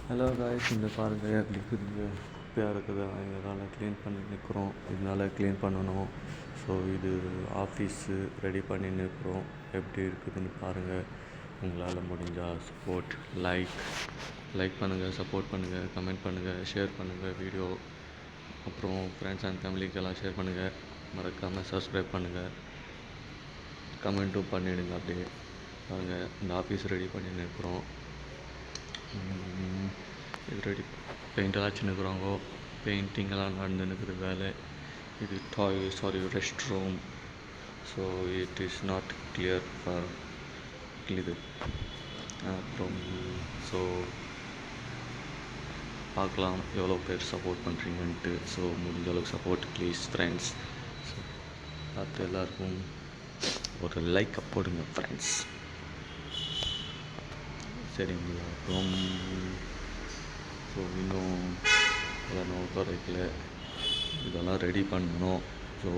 Hello guys, இந்த பாருங்கள் எப்படி இருக்குது, குப்பையாக இருக்குது. இதனால் க்ளீன் பண்ணி நிற்கிறோம். இதனால் க்ளீன் பண்ணணும். ஸோ இது ஆஃபீஸு ரெடி பண்ணி நிற்கிறோம். எப்படி இருக்குதுன்னு பாருங்கள். உங்களால் முடிஞ்சால் சப்போர்ட் லைக் பண்ணுங்கள், சப்போர்ட் பண்ணுங்கள், கமெண்ட் பண்ணுங்கள், ஷேர் பண்ணுங்கள் வீடியோ. அப்புறம் ஃப்ரெண்ட்ஸ் அண்ட் ஃபேமிலிக்கெல்லாம் ஷேர் பண்ணுங்கள். மறக்காமல் சப்ஸ்கிரைப் பண்ணுங்கள், கமெண்ட்டும் பண்ணிவிடுங்க. அப்படியே பாருங்கள், இந்த ஆஃபீஸ் ரெடி பண்ணி நிற்கிறோம். இது ரெடி பெயிண்டெல்லாம் சின்னுக்குறாங்கோ. பெயிண்டிங்கெல்லாம் நடந்துன்னுக்குது வேலை. இது rest room. So it is not clear for இது. அப்புறம் ஸோ பார்க்கலாம் எவ்வளோ பேர் சப்போர்ட் பண்ணுறீங்கன்ட்டு. ஸோ முடிஞ்ச அளவுக்கு சப்போர்ட் ப்ளீஸ் ஃப்ரெண்ட்ஸ். ஸோ பார்த்து எல்லாருக்கும் ஒரு லைக்கை போடுங்க ஃப்ரெண்ட்ஸ். சரிங்களா? அப்புறம் ஸோ இன்னும் அதெல்லாம் குறைக்கல, இதெல்லாம் ரெடி பண்ணணும். ஸோ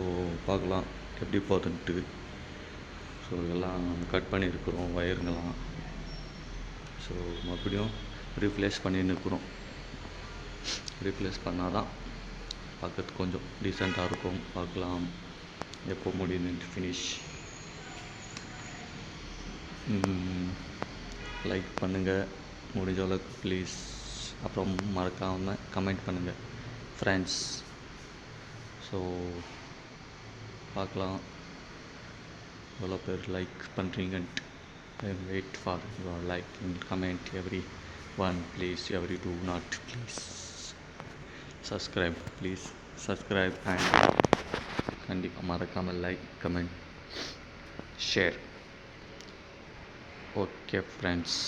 பார்க்கலாம் எப்படி போகுதுன்ட்டு. ஸோ எல்லாம் கட் பண்ணியிருக்கிறோம் வயருங்கெல்லாம். ஸோ மறுபடியும் ரீப்ளேஸ் பண்ணின்னு இருக்கிறோம். ரீப்ளேஸ் பண்ணால் தான் பார்க்கறதுக்கு கொஞ்சம் டீசெண்டாக இருக்கும். பார்க்கலாம் எப்போ முடியுதுன்ட்டு ஃபினிஷ். லைக் பண்ணுங்கள் முடிஞ்ச அளவுக்கு ப்ளீஸ். அப்புறம் மறக்காமல் கமெண்ட் பண்ணுங்கள் ஃப்ரெண்ட்ஸ். ஸோ பார்க்கலாம் எவ்வளோ பேர் லைக் பண்ணுறீங்கன்ட்டு. I wait for your like and comment every one please. Every do not please subscribe and கண்டிப்பாக மறக்காமல் like, comment, share. Okay friends.